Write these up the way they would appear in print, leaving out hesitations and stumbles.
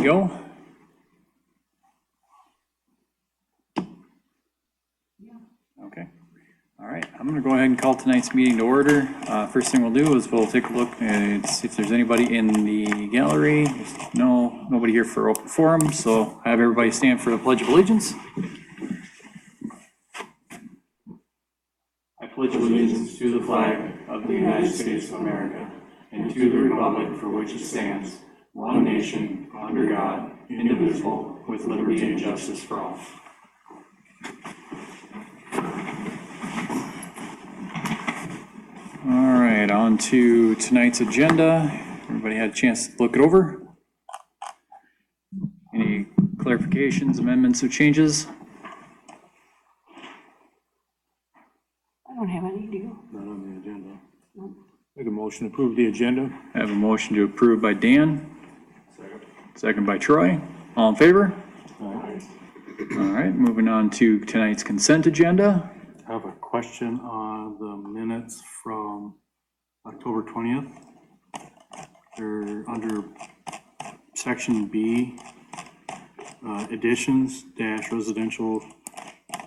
to go? Okay. All right, I'm going to go ahead and call tonight's meeting to order. First thing we'll do is we'll take a look and see if there's anybody in the gallery. There's nobody here for open forum, so I have everybody stand for the Pledge of Allegiance. I pledge allegiance to the flag of the United States of America and to the republic for which it stands, one nation, under God, indivisible, with liberty and justice for all. All right, on to tonight's agenda. Everybody had a chance to look it over? Any clarifications, amendments, or changes? I don't have any, do you? Not on the agenda. Make a motion to approve the agenda. I have a motion to approve by Dan. Second by Troy. All in favor? All right, moving on to tonight's consent agenda. I have a question on the minutes from October 20th. They're under section B, additions dash residential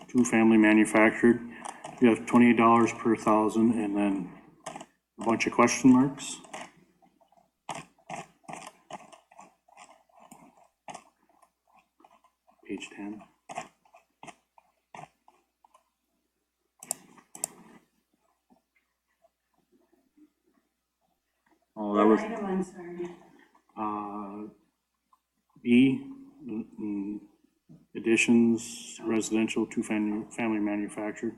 two-family manufactured. You have $28 per thousand and then a bunch of question marks. Page 10. Oh, that was, I'm sorry. B, additions, residential, two-family manufactured.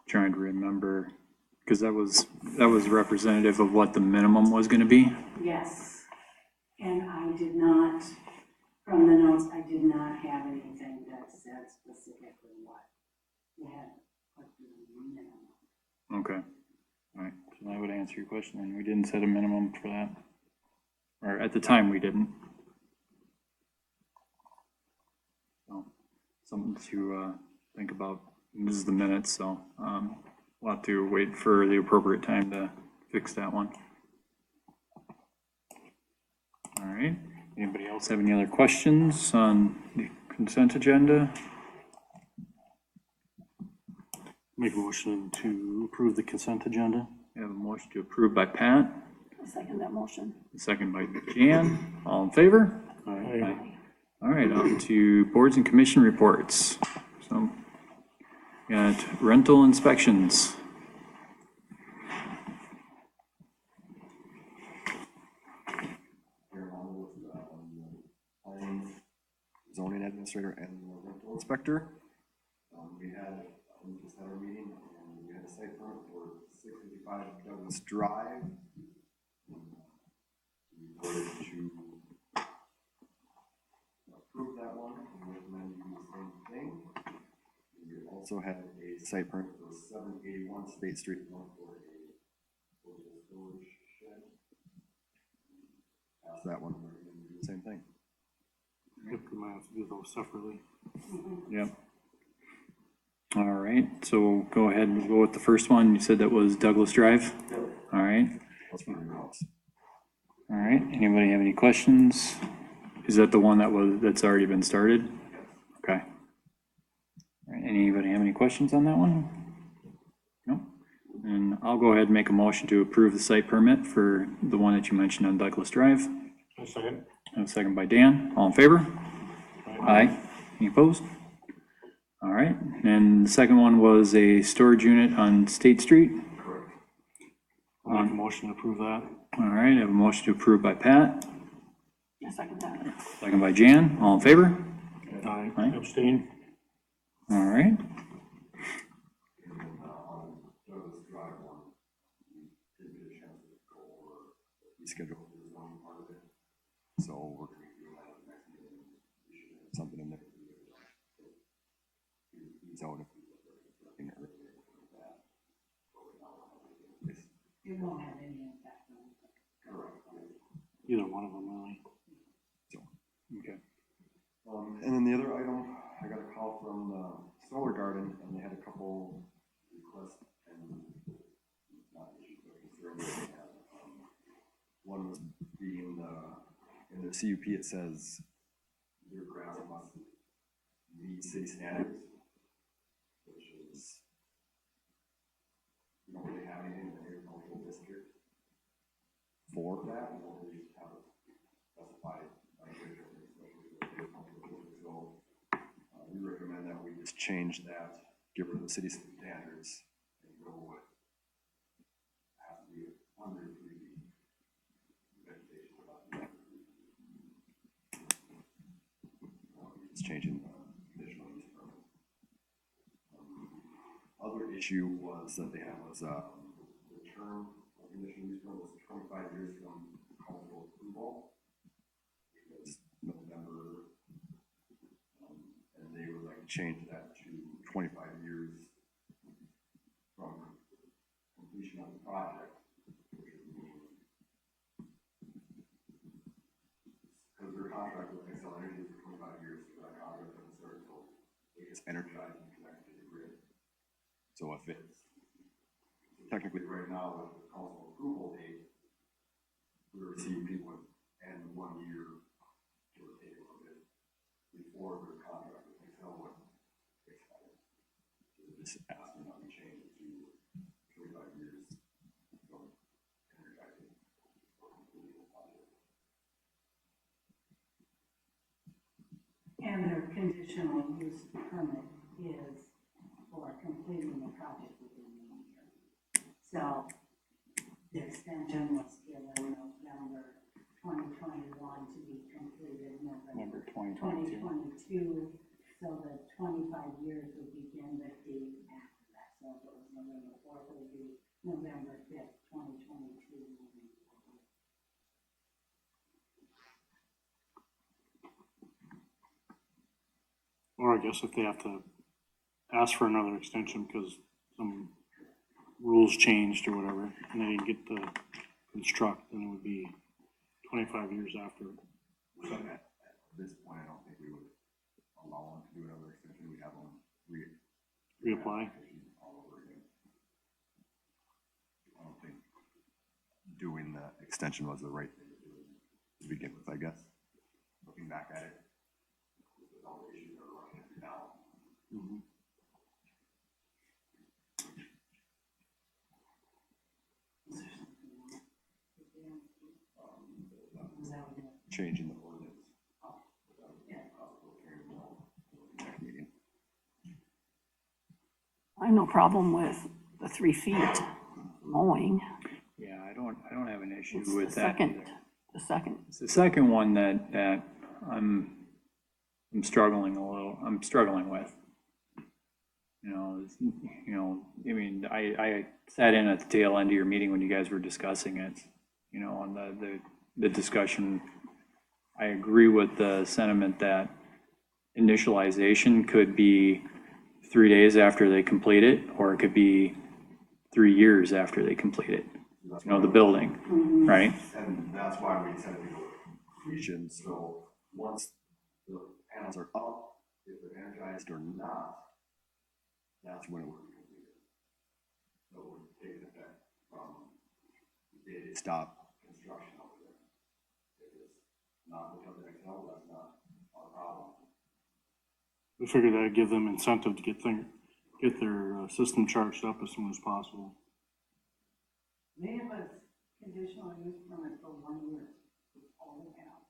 trying to remember, because that was representative of what the minimum was going to be. Yes, and I did not, from the notes, I did not have anything that said specifically what you had put in the minimum. Okay, all right, so that would answer your question, and we didn't set a minimum for that. Or at the time, we didn't. So, something to think about. This is the minutes, so we'll have to wait for the appropriate time to fix that one. All right, anybody else have any other questions on the consent agenda? Make a motion to approve the consent agenda. We have a motion to approve by Pat, I'll second that motion. a second by Jan. All in favor? Aye. All right, on to boards and commission reports. So, got rental inspections. Zoning administrator and rental inspector. We just had our meeting and we had a site permit for 655 Douglas Drive. We voted to approve that one and recommend you do the same thing. We also had a site permit for 781 State Street for a storage shed. Pass that one, we're going to do the same thing. Yep, we might have to do those separately. Yep. All right, so we'll go ahead and go with the first one. You said that was Douglas Drive? All right. Let's put it in the house. All right, anybody have any questions? Is that the one that's already been started? Okay. All right, anybody have any questions on that one? No? And I'll go ahead and make a motion to approve the site permit for the one that you mentioned on Douglas Drive. A second. And a second by Dan. All in favor? Aye. Any opposed? All right, and the second one was a storage unit on State Street. I'll make a motion to approve that. All right, I have a motion to approve by Pat, I second that. second by Jan. All in favor? Aye. Aye. Abstain. All right. Douglas Drive one, we didn't get a chance to go over the schedule for the zoning part of it. So we're going to do that at the next meeting. We should have something in there. He's out if in earlier than that. It won't have any impact on it. Either one of them, really. So, Okay. and then the other item, I got a call from the Solar Garden and they had a couple requests and One was being in the CUP, it says your grass must meet city standards, which is, you don't really have anything in the agricultural district for that, you don't really have it specified. So we recommend that we just change that, get rid of the city standards, and go with has to be under 3 vegetation. It's changing the conditional use permit. Other issue was that they had was the term of conditional use permit was 25 years from council approval. It was November, and they would like to change that to 25 years from completion of the project, which would mean because their contract with Excel Energy is for 25 years, so that contract doesn't start until it gets energized and connected to the grid. So if it's technically right now with the council approval date, we're receiving people and 1 year to take a little bit before their contract with Excel would expire. So this asking that we change it to 25 years from energizing or completing the project. And their conditional use permit is for completing the project within 1 year. So the extension was given November 2021 to be completed November 2022. So the 25 years would begin the date after that. So if it was November 4th, it would be November 5th, 2022. moving forward. Or I guess if they have to ask for another extension because some rules changed or whatever, and they didn't get to construct, then it would be 25 years after. So at this point, I don't think we would allow them to do another extension. We'd have them Reapply. all over again. I don't think doing the extension was the right thing to do to begin with, I guess. Looking back at it, with all the issues that are running into now. Changing the ordinance. Next meeting. I have no problem with the 3 feet mowing. Yeah, I don't have an issue It's with the that second, either. the second. It's the second one that I'm struggling with. I mean, I sat in at the tail end of your meeting when you guys were discussing it, on the discussion. I agree with the sentiment that initialization could be 3 days after they complete it, or it could be 3 years after they complete it, the building, right? And that's why we said we go completion, so once the panels are up, if they're energized or not, that's when it would be completed. So it would take effect from the day they stop construction over there. If it's not because of Excel, that's not our problem. We figured that'd give them incentive to get their system charged up as soon as possible. They have a conditional use permit for 1 year. That's all they have.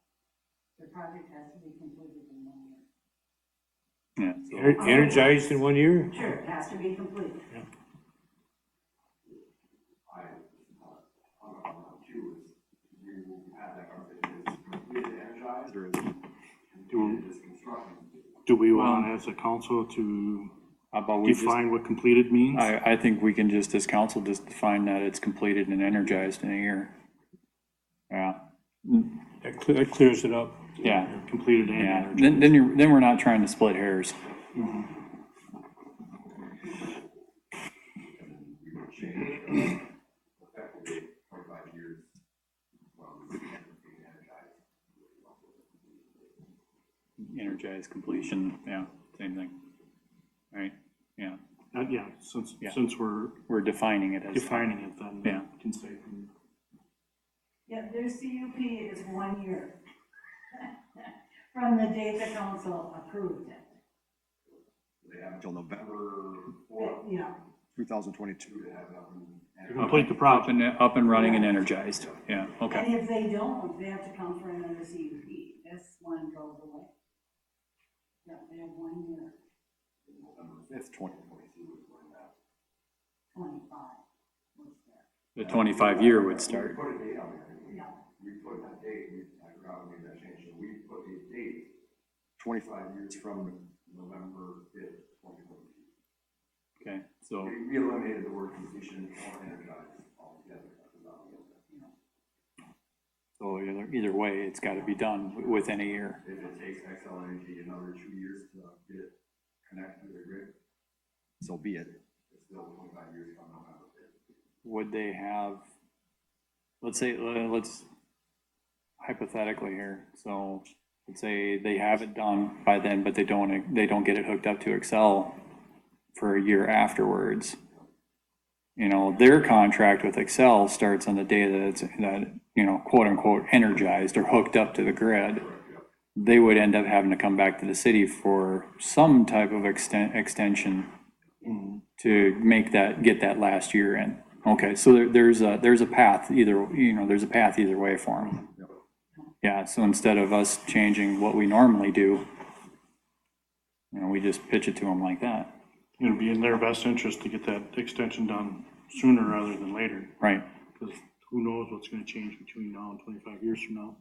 The project has to be completed in 1 year. Yeah. Energized in 1 year? Sure, it has to be completed. Two is, you have that conversation, is completed energized or is it completed as construction? Do we want, as a council, to How about we just, define what completed means? I think we can just, as council, just define that it's completed and energized in a year. Yeah, That clears it up. yeah, Completed and yeah. energized. Then we're not trying to split hairs. We would change effectively 25 years when we energized. Energized completion, yeah, same thing. Right, yeah. Yeah, since, Yeah. since we're We're defining it as. defining it, then Yeah. we can say, Yeah, their CUP is 1 year from the date the council approved it. They have until November fourth, Yeah, 2022 to have it up and. to complete the project. Up and running and energized, yeah, okay. and if they don't, they have to come for another CUP. This one goes away. Yeah, they have 1 year, November 5th, 2022 is when that. 25 was there. The 25-year would start. We put a date on there. Yeah, We put that date, I forgot when that changed, so we put a date, 25 years from November 5th, 2022. Okay, so, We eliminated the word completion or energized altogether. so either way, it's gotta be done within a year. If it takes Xcel Energy another 2 years to get it connected to the grid, so be it. It's still 25 years from November 5th. Would they have, let's say, let's hypothetically here, so let's say they have it done by then, but they don't get it hooked up to Excel for a year afterwards. You know, their contract with Excel starts on the day that it's, quote unquote, energized or hooked up to the grid. They would end up having to come back to the city for some type of extension to make that, get that last year in. Okay, so there's a path either, there's a path either way for them. Yeah, so instead of us changing what we normally do, we just pitch it to them like that. It'd be in their best interest to get that extension done sooner rather than later, Right. because who knows what's gonna change between now and 25 years from now.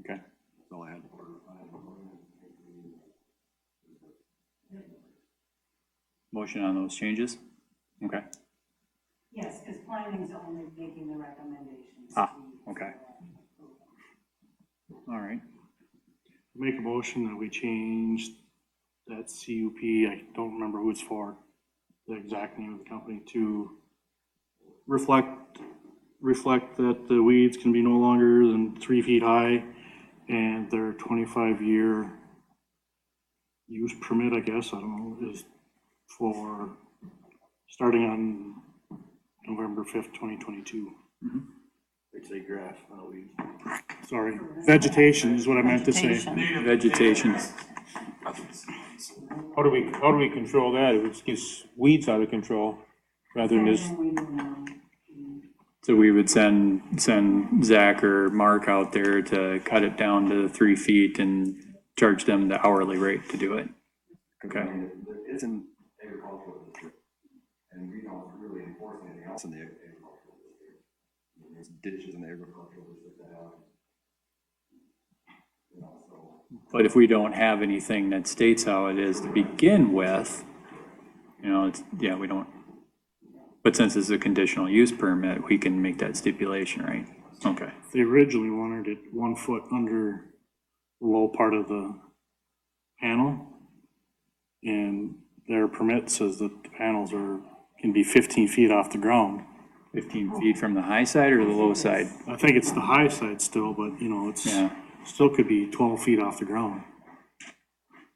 Okay. That's all I had. Motion on those changes? Okay. yes, because planning's only making the recommendations. Ah, okay. All right. Make a motion that we change that CUP, I don't remember who it's for, the exact name of the company, to reflect that the weeds can be no longer than 3 feet high, and their 25-year use permit, I guess, I don't know, is for starting on November 5th, 2022. I'd say grass, not weeds. Sorry, vegetation is what I meant to say. Vegetation. Vegetation. How do we control that? If it gets weeds out of control, rather than just, And we do now. So we would send Zach or Mark out there to cut it down to 3 feet and charge them the hourly rate to do it. Okay. It's an agricultural district, and we don't really enforce anything else in the agricultural district. There's ditches in the agricultural district that have, so. But if we don't have anything that states how it is to begin with, it's, yeah, we don't. But since it's a conditional use permit, we can make that stipulation, right? Okay. They originally wanted it 1 foot under the low part of the panel. And their permit says that the panels can be 15 feet off the ground. 15 feet from the high side or the low side? I think it's the high side still, but it's, Yeah. still could be 12 feet off the ground.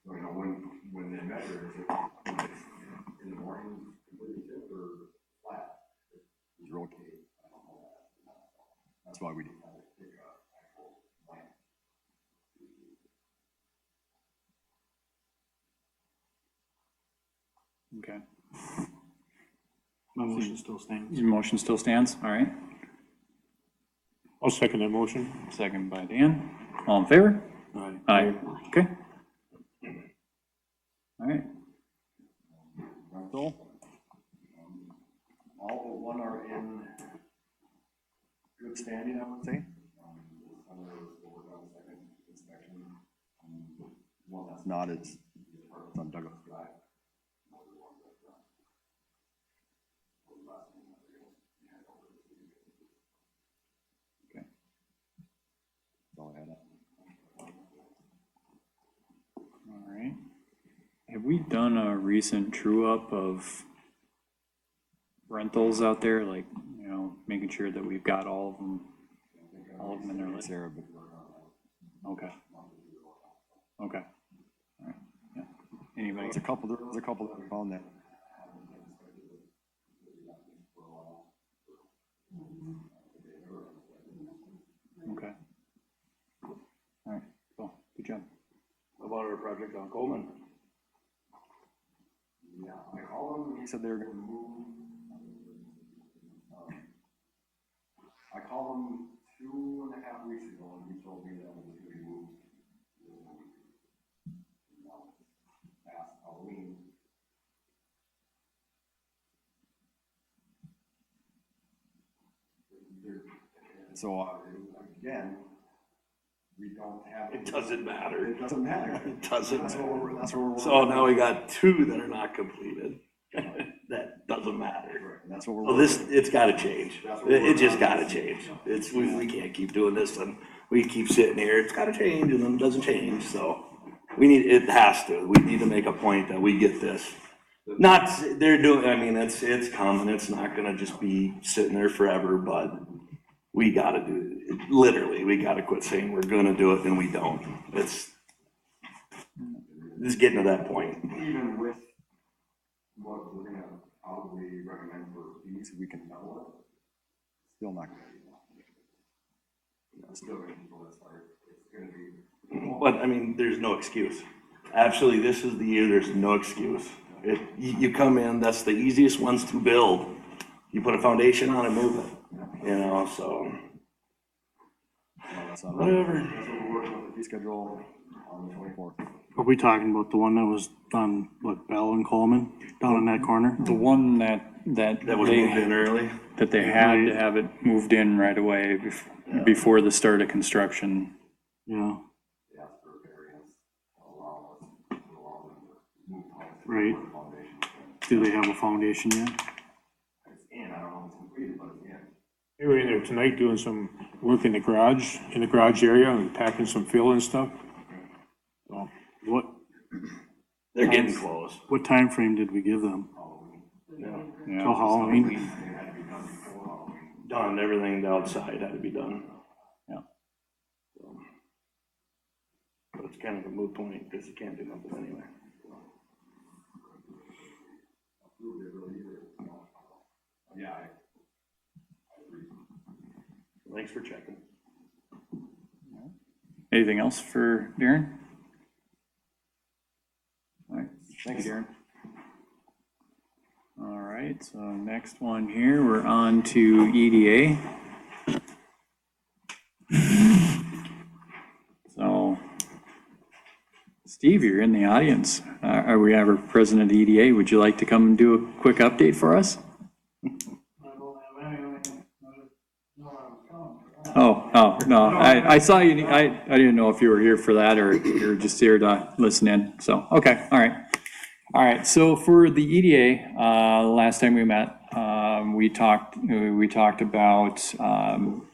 So, when they measure, is it in the morning, completely tipped or flat? It's rotated. I don't know that. That's why we do. Okay. My motion still stands. Your motion still stands? All right. I'll second that motion. Second by Dan. All in favor? Aye. Aye. Okay. All right. Rental. All but one are in good standing, I would say. One that's not is on Douglas Drive. Okay. That's all I had. All right. Have we done a recent true up of rentals out there? Like, making sure that we've got all of them in their list? Sarah, but Okay. Okay. All right. Yeah. There's a couple that we found that. Okay. All right, cool, good job. About our project on Coleman. Yeah, I called them, he said they were gonna move. I called him 2.5 weeks ago, and he told me that it was gonna be moved. Now, past Halloween. So, again, we don't have. It doesn't matter. It doesn't matter. It doesn't That's matter. what we're. So now we got 2 that are not completed. That doesn't matter. That's what we're. So this, it's gotta change. It just gotta change. It's, we can't keep doing this and we keep sitting here, it's gotta change and then it doesn't change, so. We need, it has to, we need to make a point that we get this. Not, they're doing, I mean, it's coming, it's not gonna just be sitting there forever, but we gotta do, literally, we gotta quit saying we're gonna do it and we don't. It's getting to that point. Even with what we're gonna probably recommend for fees, we can double it. Still not gonna be. Still gonna be full as far. It's gonna be. But, I mean, there's no excuse. Absolutely, this is the year, there's no excuse. You come in, that's the easiest ones to build. You put a foundation on and move it, you know, so. Whatever. That's what we're working with the fee schedule on the 24th. Are we talking about the one that was on, what, Bell and Coleman, down in that corner? The one that That was moved in early. that they had to have it moved in right away before the start of construction. Yeah, Yeah, for variance, allow them to move house. right. Foundation. Do they have a foundation yet? It's in, I don't know if it's completed, but it's in. They were in there tonight doing some work in the garage area, and packing some fill and stuff. So what, They're getting close. what time frame did we give them? Yeah. Till Halloween? It had to be done before Halloween. Done, everything outside had to be done. Yeah. So. But it's kind of a moot point, because you can't do nothing anyway. Yeah, Thanks for checking. Anything else for Darren? All right, thank you, Darren. All right, so next one here, we're on to EDA. So, Steve, you're in the audience. Are we ever president of EDA? Would you like to come and do a quick update for us? Oh, no, I saw you, I didn't know if you were here for that or you're just here to listen in, so, okay, all right. All right, so for the EDA, last time we met, we talked about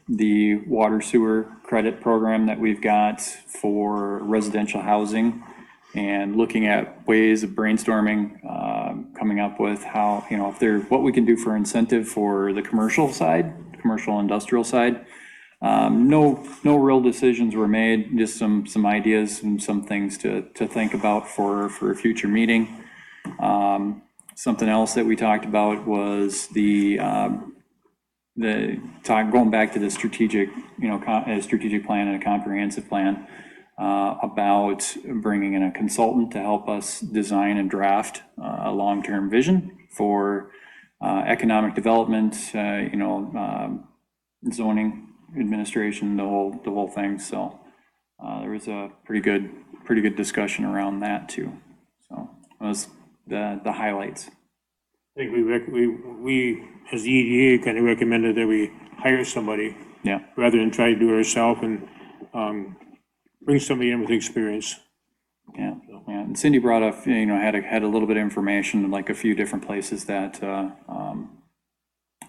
the water sewer credit program that we've got for residential housing and looking at ways of brainstorming, coming up with how, if there, what we can do for incentive for the commercial side, commercial industrial side. No real decisions were made, just some ideas and some things to think about for a future meeting. Something else that we talked about was going back to the strategic, a strategic plan and a comprehensive plan, about bringing in a consultant to help us design and draft a long-term vision for economic development, zoning administration, the whole thing. So there was a pretty good discussion around that too. So that was the highlights. I think we as the EDA kind of recommended that we hire somebody Yeah. rather than try to do it ourselves and bring somebody in with experience. Yeah. And Cindy brought up, had a little bit of information, like a few different places that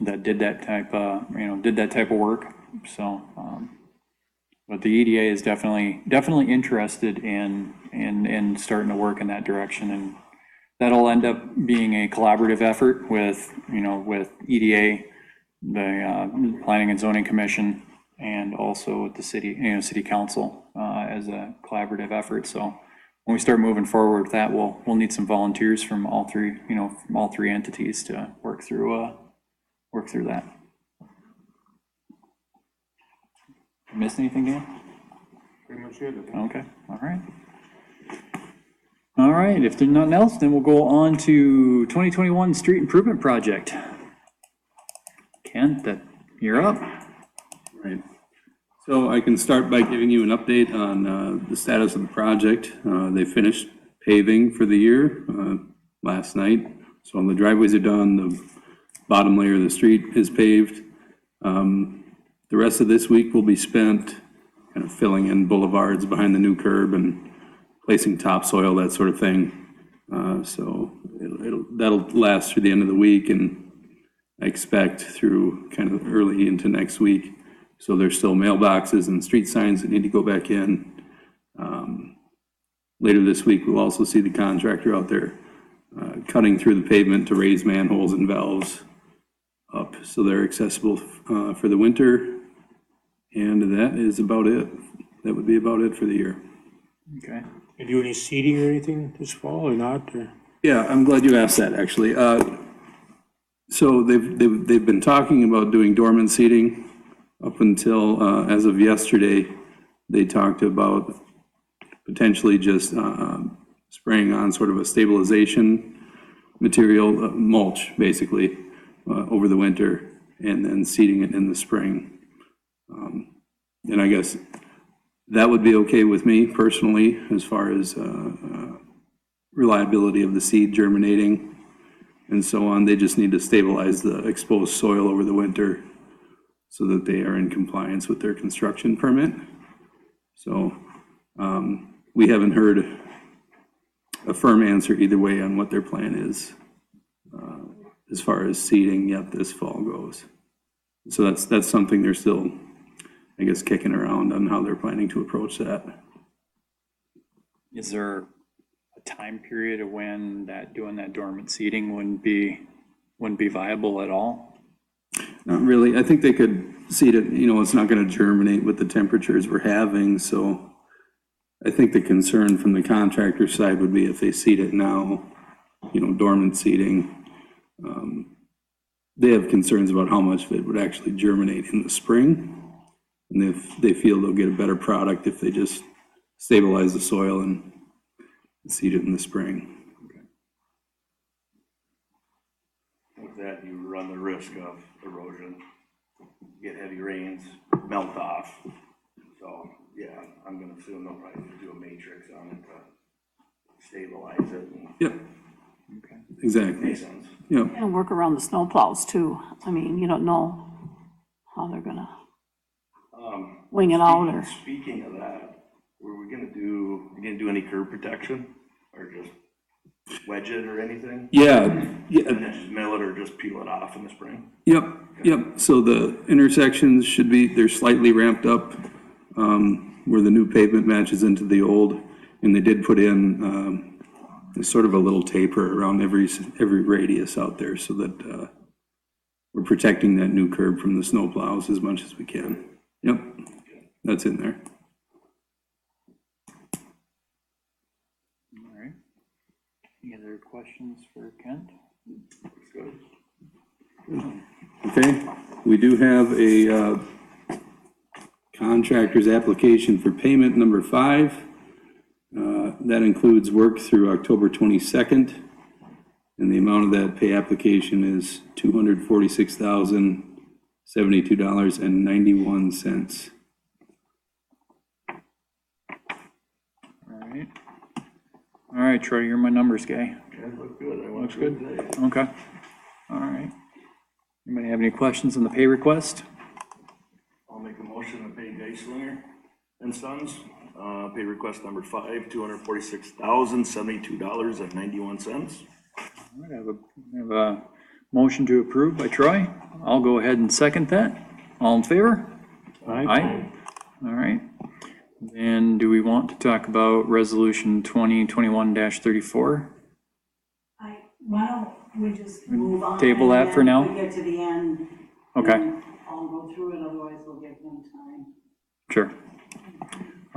that did that type of work. So, but the EDA is definitely interested in starting to work in that direction, and that'll end up being a collaborative effort with EDA, the Planning and Zoning Commission, and also with the city council as a collaborative effort. So when we start moving forward with that, we'll need some volunteers from all three, you know, from all three entities to work through that. Miss anything, Dan? Pretty much it. Okay, all right. All right, if there's nothing else, then we'll go on to 2021 Street Improvement Project. Kent, you're up. Right. So I can start by giving you an update on the status of the project. They finished paving for the year last night. So all the driveways are done, the bottom layer of the street is paved. The rest of this week will be spent kind of filling in boulevards behind the new curb and placing topsoil, that sort of thing. So that'll last through the end of the week, and I expect through kind of early into next week. So there's still mailboxes and street signs that need to go back in. Later this week, we'll also see the contractor out there cutting through the pavement to raise manholes and valves up so they're accessible for the winter. And that is about it. That would be about it for the year. Okay. You do any seeding or anything this fall or not, or? Yeah, I'm glad you asked that, actually. So they've been talking about doing dormant seeding up until, as of yesterday, they talked about potentially just spraying on sort of a stabilization material, mulch, basically, over the winter, and then seeding it in the spring. And I guess that would be okay with me personally, as far as reliability of the seed germinating and so on. They just need to stabilize the exposed soil over the winter so that they are in compliance with their construction permit. So we haven't heard a firm answer either way on what their plan is as far as seeding yet this fall goes. So that's something they're still, I guess, kicking around on how they're planning to approach that. Is there a time period of when doing that dormant seeding wouldn't be viable at all? Not really. I think they could seed it, you know, it's not going to germinate with the temperatures we're having. So I think the concern from the contractor side would be if they seed it now, you know, dormant seeding. They have concerns about how much of it would actually germinate in the spring. And if they feel they'll get a better product if they just stabilize the soil and seed it in the spring. With that, you run the risk of erosion, get heavy rains, melt off. So, yeah, I'm gonna assume they'll probably do a matrix on it to stabilize it. And Yep. Okay. Exactly. makes sense. Yep. And work around the snow plows too. I mean, you don't know how they're gonna wing it out or. Speaking of that, were we gonna do any curb protection or just wedge it or anything? Yeah. And then just mill it or just peel it off in the spring? Yep. So the intersections should be, they're slightly ramped up where the new pavement matches into the old. And they did put in sort of a little taper around every radius out there so that we're protecting that new curb from the snow plows as much as we can. Yep, that's in there. All right. Any other questions for Kent? Okay, we do have a contractor's application for payment number 5. That includes work through October 22nd, and the amount of that pay application is $246,072.91. All right, Troy, you're my numbers guy. That looked good. I Looks good. Okay. All right. Anybody have any questions on the pay request? I'll make a motion to pay Geislinger and Sons, pay request number 5, $246,072.91. All right, I have a motion to approve by Troy. I'll go ahead and second that. All in favor? Aye. All right. Then do we want to talk about resolution 2021-34? Why don't we just move on? Table that and for then now? if we get to the end. Okay. then I'll go through it, otherwise we'll give them time. Sure.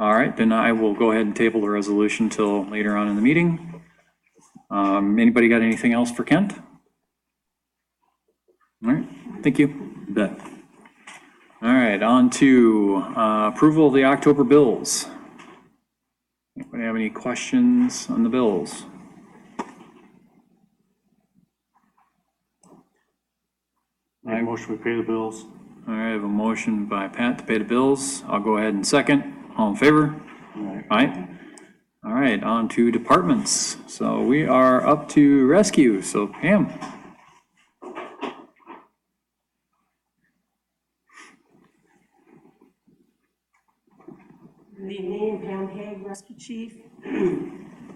All right, then I will go ahead and table the resolution till later on in the meeting. Anybody got anything else for Kent? All right, thank you. You bet. All right, on to approval of the October bills. Anybody have any questions on the bills? Make a motion, we pay the bills. All right, I have a motion by Pat to pay the bills. I'll go ahead and second. All in favor? Aye. All right, on to departments. So we are up to rescue. So Pam. Good evening, Pam Haig, Rescue Chief.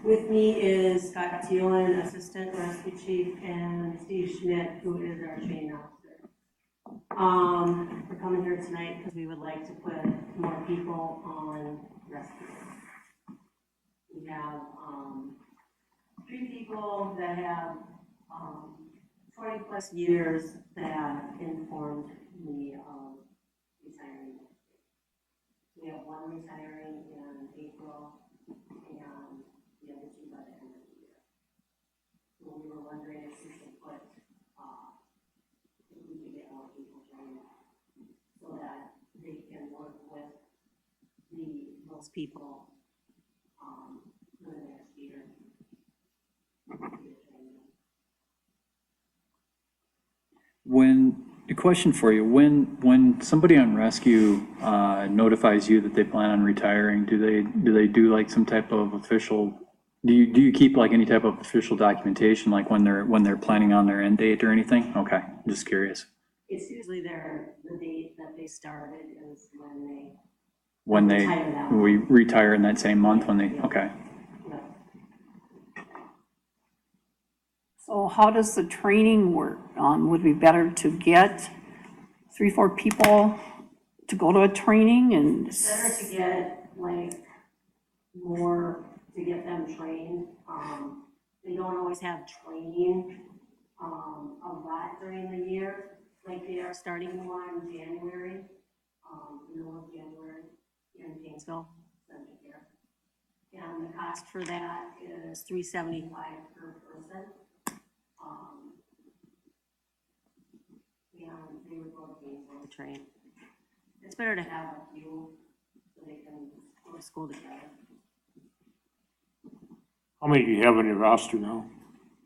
With me is Scott Thielen, Assistant Rescue Chief, and Steve Schmidt, who is our training officer. We're coming here tonight because we would like to put more people on rescue. We have 3 people that have 20+ years that informed me of retiring. We have 1 retiring in April and the other 2 by the end of the year. So we were wondering if we could put, if we could get more people trained so that they can work with those people for the next year. A question for you, when somebody on rescue notifies you that they plan on retiring, do they do like some type of official, do you keep like any type of official documentation, like when they're planning on their end date or anything? Okay, just curious. It's usually the date that they started is When they, retire that we month. retire in that same month when they, okay. Yeah. So how does the training work? Would it be better to get 3, 4 people to go to a training and? It's better to get like more, to get them trained. They don't always have training a lot during the year. Like they are starting one in January, middle of January in Painesville, Center Care. And the cost for that is $375 per person. And they would go to Painesville to train. It's better to have a few so they can go to school together. How many do you have on your roster now?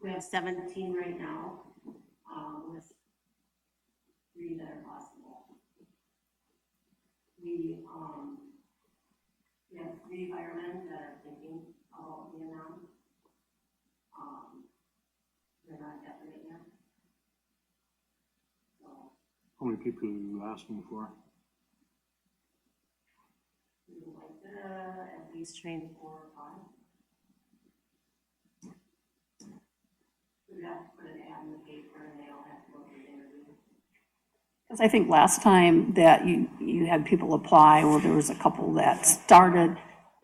We have 17 right now, with 3 that are possible. We have 3 firemen that are thinking about being on. They're not definite yet. So How many people are you asking for? we would like to at least train 4 or 5. We'd have to put an ad in the paper and they all have to go through the interview. Because I think last time that you had people apply, well, there was a couple that started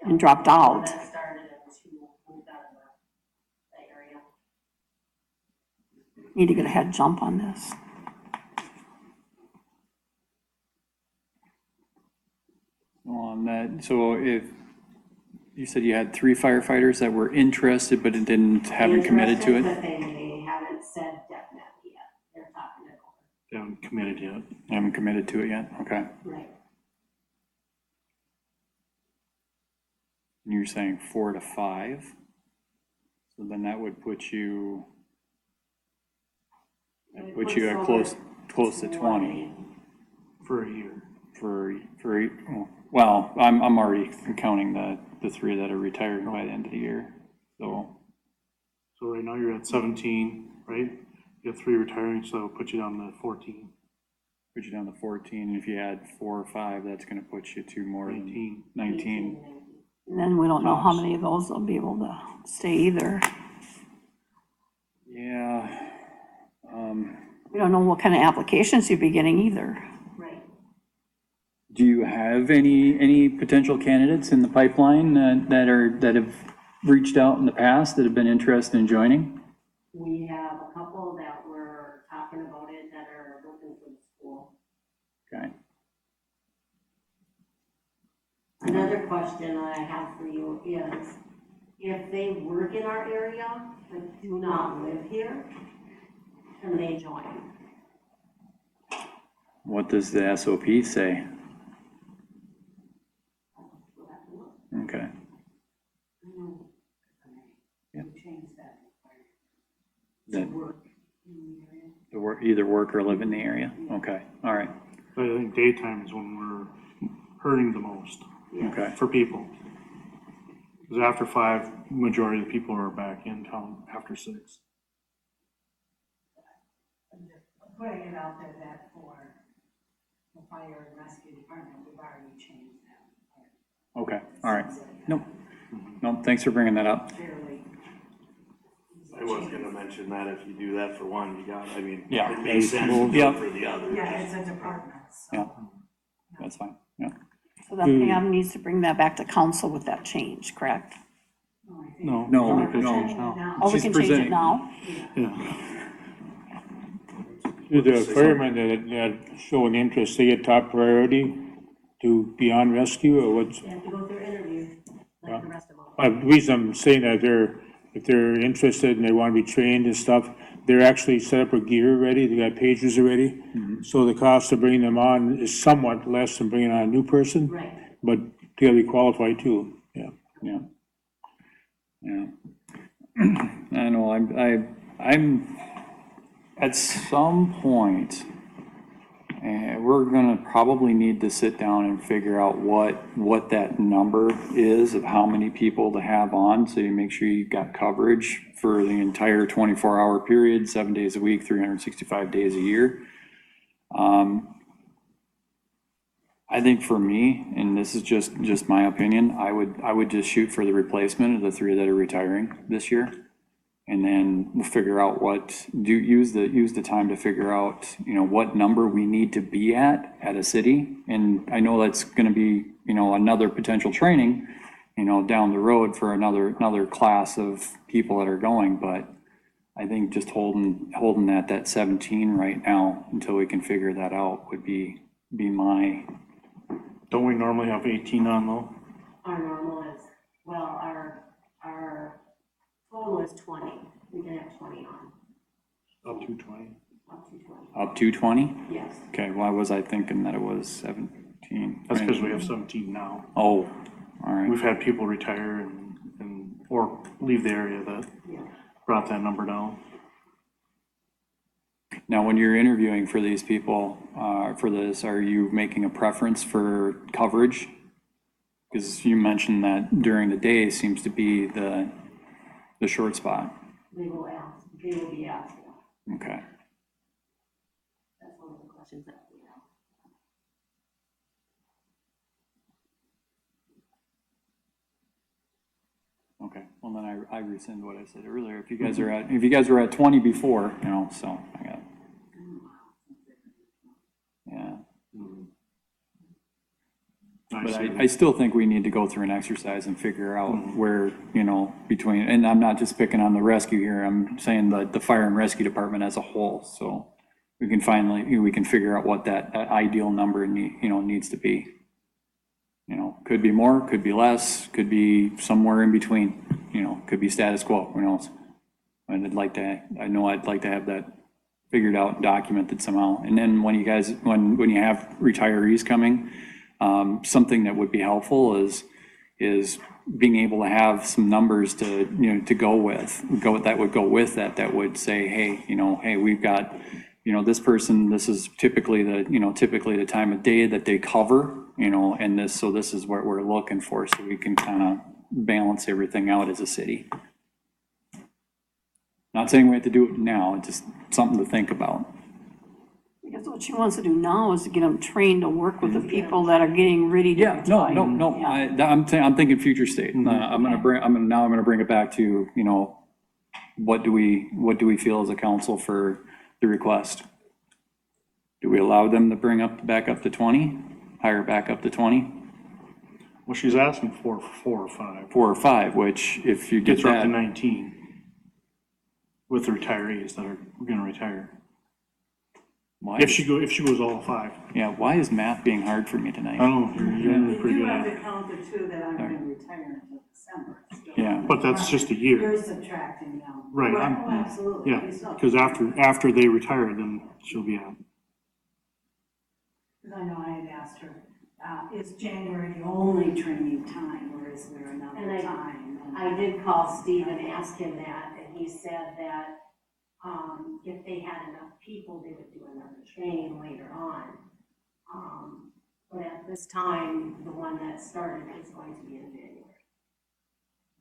and dropped out. That started and 2 moved out of the area. Need to get a head jump on this. On that, so if, you said you had 3 firefighters that were interested, but haven't committed to Interested, it? but they haven't said definitely yet. They're talking it over. They haven't committed yet. Haven't committed to it yet, okay. Right. And you're saying 4 to 5? So then that would put you, It put puts you at over close to 20 For a year. for, well, I'm already counting the 3 that are retiring by the end of the year, so. So right now you're at 17, right? You have 3 retiring, so it'll put you down to 14. Put you down to 14, and if you add 4 or 5, that's gonna put you to more than 19. 19. And then we don't know how many of those will be able to stay either. Yeah. We don't know what kind of applications you'd be getting either. Right. Do you have any potential candidates in the pipeline that have reached out in the past that have been interested in joining? We have a couple that were talking about it that are looking for the school. Okay. Another question I have for you is, if they work in our area but do not live here, can they join? What does the SOP say? Okay. Yeah. Change that. That, Work in the area. the work, either work or live in the area? Okay, all right, But I think daytime is when we're hurting the most okay. for people. Because after 5, majority of the people are back in town after 6. I'm just putting it out there that for the fire and rescue department, we've already changed that. Okay, all right. Nope. Nope, thanks for bringing that up. Fairly. I was gonna mention that if you do that for one, you got, I mean, Yeah. it makes sense to do Yeah. it for the other. Yeah, it's a department, so. Yeah, that's fine, yeah. So then Pam needs to bring that back to council with that change, correct? No, I think- No. No, we could no. change now. Now, Oh, we She's can change it presenting. now? Yeah. Do the firemen that show an interest, they get top priority to be on rescue, or what's? They have to go through interview, like the rest of them. The reason I'm saying that if they're interested and they want to be trained and stuff, they're actually set up with gear already, they got pagers already. So the cost of bringing them on is somewhat less than bringing on a new person, Right. but they gotta be qualified too, yeah. Yeah. Yeah. I know, I'm, at some point, we're gonna probably need to sit down and figure out what that number is of how many people to have on, so you make sure you've got coverage for the entire 24-hour period, 7 days a week, 365 days a year. I think for me, and this is just my opinion, I would just shoot for the replacement of the 3 that are retiring this year. And then we'll figure out use the time to figure out, what number we need to be at a city. And I know that's gonna be, another potential training, down the road for another class of people that are going, but I think just holding that 17 right now until we can figure that out would be my. Don't we normally have 18 on though? Our normal is, well, our total is 20. We can have 20 on, Up to 20? up to 20. Up to 20? Yes. Okay, why was I thinking that it was 17? That's because we have 17 now. Oh, all right, We've had people retire or leave the area that Yeah. brought that number down. now when you're interviewing for these people, for this, are you making a preference for coverage? Because you mentioned that during the day seems to be the short spot, They will be asked. okay. That's one of the questions that we have. Okay, well then I rescind what I said earlier. If you guys were at 20 before, so I got, yeah. But I still think we need to go through an exercise and figure out where, between, and I'm not just picking on the rescue here, I'm saying the fire and rescue department as a whole, so we can figure out what that ideal number needs to be. Could be more, could be less, could be somewhere in between, could be status quo, who knows? And I'd like to have that figured out and documented somehow. And then when you have retirees coming, something that would be helpful is being able to have some numbers to go with that would say, hey, we've got, this person, this is typically the time of day that they cover, and this is what we're looking for, so we can kind of balance everything out as a city. Not saying we have to do it now, it's just something to think about. Because what she wants to do now is to get them trained to work with the people that are getting ready to Yeah, retire. no, Yeah. I'm thinking future state. I'm gonna bring it back to, what do we feel as a council for the request? Do we allow them to back up to 20, hire back up to 20, Well, she's asking for 4 or 5. 4 or 5, which if you get Gets her up to that, 19 with the retirees that are gonna retire. Why If is- she goes all 5. Yeah, why is math being hard for me tonight? I don't know, you're You pretty do good have at it. to count the two that aren't gonna retire until December. still. Yeah. But that's just a year. You're subtracting them. Right, Oh, I'm- absolutely. Yeah, You still- because after they retire, then she'll be out. Because I know I had asked her, is January the only training time, or is there another And time? I did call Steve and ask him that, and he said that, if they had enough people, they would do another training later on. But at this time, the one that started is going to be in January.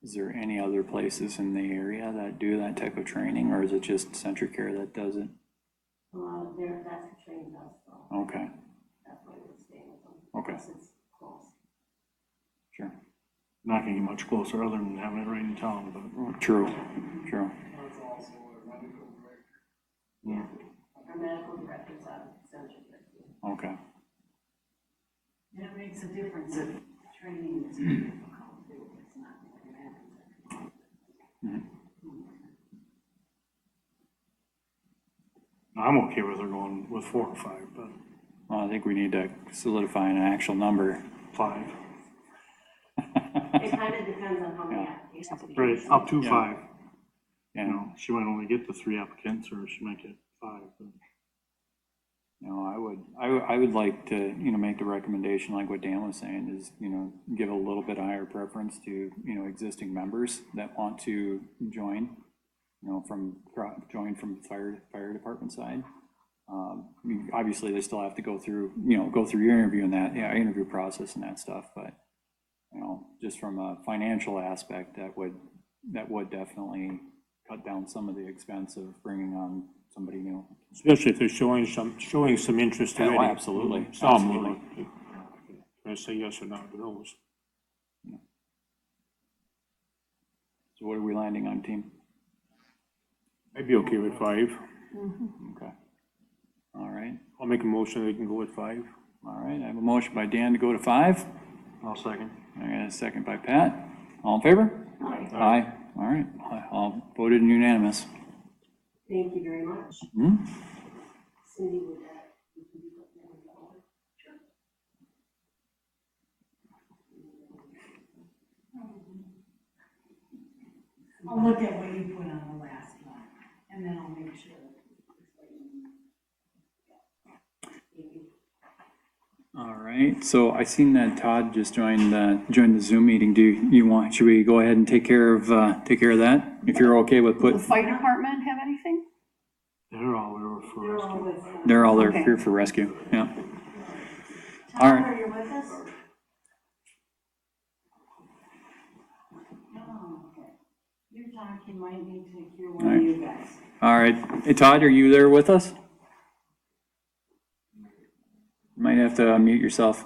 Is there any other places in the area that do that type of training, or is it just Centric Care that does it? That's the training us, so Okay, that's why we're staying with them. Okay. Plus it's close. sure. Not gonna get much closer other than having it right in town, but. True, true. Yeah. Our medical director's out of Central. Okay. And it makes a difference if training is difficult too, it's not mandatory. I'm okay with her going with 4 or 5, but Well, I think we need to solidify an actual number. 5. It kind of depends on how many applications. Right, up to Yeah. 5. You Yeah, know, she might only get the 3 applicants, or she might get 5. But no, I would like to, make the recommendation, like what Dan was saying, is, give a little bit higher preference to, existing members that want to join, join from fire department side. Obviously, they still have to go through your interview and that, interview process and that stuff, but, just from a financial aspect, that would definitely cut down some of the expense of bringing on somebody new. Especially if they're showing some interest Oh, already. absolutely, Some, absolutely. I say yes or no, who knows? So what are we landing on, team? I'd be okay with 5. Okay. All right, I'll make a motion, we can go with 5. all right, I have a motion by Dan to go to 5. I'll second. I got a second by Pat. All in favor? Aye. All right, I'll voted unanimous. Thank you very much. Hmm? Cindy, would that, would you put that in the order? I'll look at what you put on the last one, and then I'll make sure. All right, so I seen that Todd just joined the Zoom meeting. Should we go ahead and take care of that? If you're okay with Does the put, fire department have anything? They're all there for They're us. all with, they're all there Okay. here for rescue, yeah. All Tom, right. are you with us? Oh, okay. You're talking, might need to hear one of you guys. All right, hey Todd, are you there with us? Might have to unmute yourself.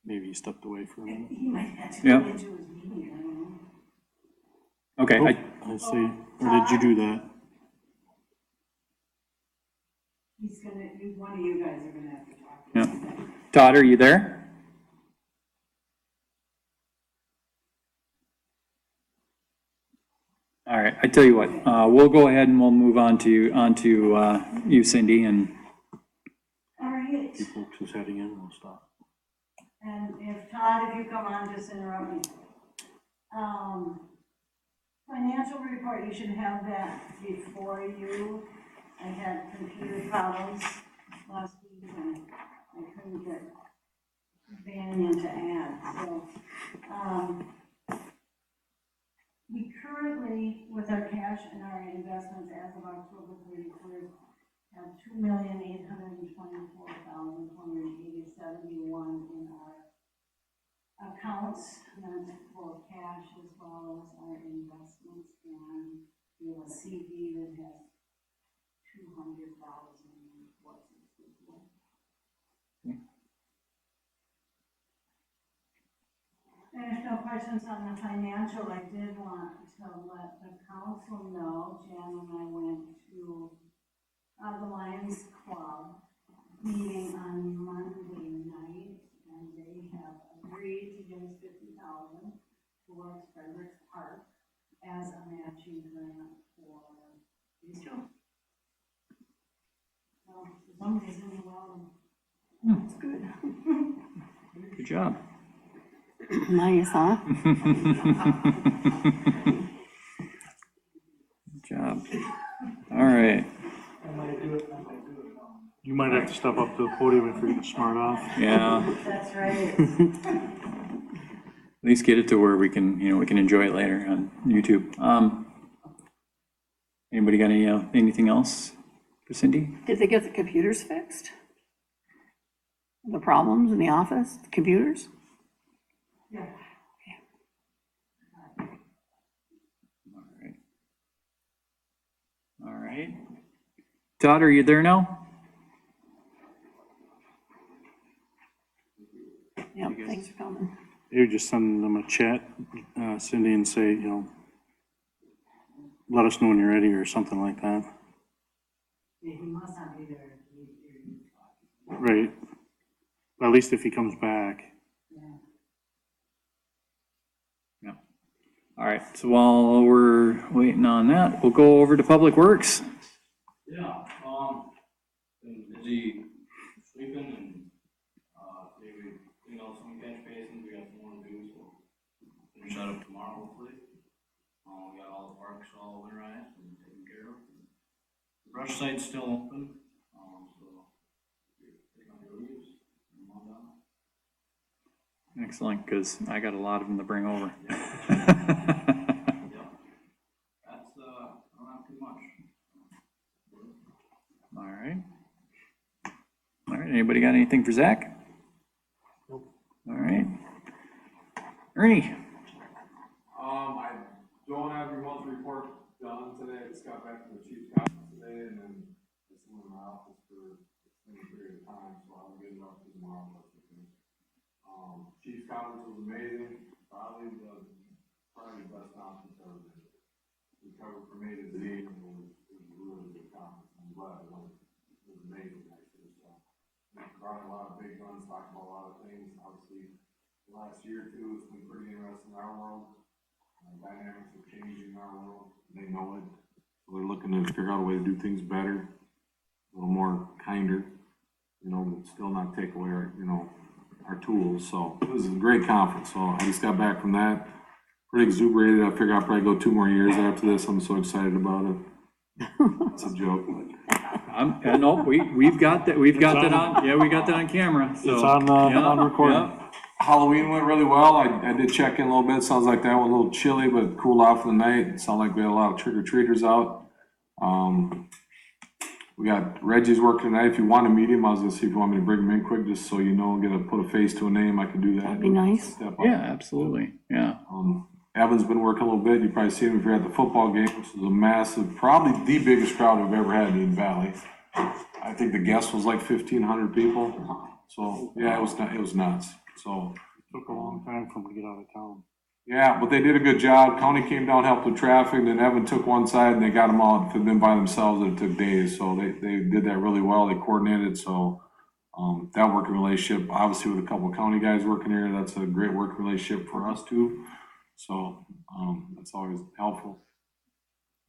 Maybe he stepped away for a minute. He might have to Yeah. go into his meeting, I don't know. Okay, I see. Or did you do that? One of you guys are gonna have to talk. yeah. Todd, are you there? All right, I tell you what, we'll go ahead and we'll move on to you, Cindy, and All right, You folks is heading in, we'll stop. and Todd, if you come on, just interrupt me. Financial report, you should have that before you. I had computer problems last week and I couldn't get Banyan to add, so, we currently, with our cash and our investments as of October 31st, have $2,824,480.71 in our accounts, and that's for cash as well as our investments, and we have a CD that has 200,000 what's it? There's no questions on the financial. I did want to let the council know, Jan and I went to the Lions Club meeting on Monday night, and they have agreed to give us $50,000 towards Frederick Park as a matching grant for these two. Somebody's gonna well. That's good. Good job. Nice, huh? Good job. All right, You might have to step up to the podium if you're smart off. yeah, That's right. at least get it to where we can, we can enjoy it later on YouTube. Anybody got anything else for Cindy? Did they get the computers fixed? The problems in the office, the computers? Yeah. All right. Todd, are you there now? Yeah, thanks for coming. Maybe just send them a chat, Cindy, and say, let us know when you're ready or something like that. Yeah, he must not be there. Right. At least if he comes back. Yeah. All right, so while we're waiting on that, we'll go over to Public Works. Yeah, been busy sweeping and, maybe, some catch basins, we got some more to do, so finish that up tomorrow, hopefully. We got all the parks all winterized and taken care of. The brush site's still open, so pick up your leaves and mow down. Excellent, because I got a lot of them to bring over. Yep. That's, not too much. All right. All right, anybody got anything for Zach? All right. Ernie? I don't have your monthly report done today, I just got back from the chief's conference today, and then just in my office for an extended period of time, so I'll get it up to tomorrow. Chief's conference was amazing, probably the best conference I've ever been to. We covered from A to Z, and it was a really good conference, I'm glad it was amazing actually, so. We brought a lot of big guns, talked about a lot of things, obviously, the last year or two, it's been pretty interesting in our world. Dynamics are changing in our world, they know it, so they're looking to figure out a way to do things better, a little more kinder, but still not take away our, our tools, so it was a great conference, so I just got back from that, pretty exuberated, I figure I'll probably go 2 more years after this, I'm so excited about it. It's a joke, but. No, we've got that on, yeah, we got that on camera, so. It's on recording. Yeah. Halloween went really well. I did check in a little bit. Sounds like that went a little chilly, but cooled off for the night. It sounded like we had a lot of trick-or-treaters out. We got Reggie's working tonight. If you want to meet him, I was gonna see if you want me to bring him in quick, just so you know, put a face to a name. I can do that. That'd be nice. Step up. Yeah, absolutely, yeah. Evan's been working a little bit. You probably seen him if you're at the football game, which is a massive, probably the biggest crowd we've ever had in Eden Valley. I think the guest was like 1,500 people. So, yeah, it was nuts. So, Took a long time for him to get out of town. yeah, but they did a good job. County came down, helped with traffic, then Evan took one side and they got them all, they've been by themselves, and it took days. So they did that really well. They coordinated, so, that working relationship, obviously with a couple of county guys working here, that's a great working relationship for us too. So, that's always helpful.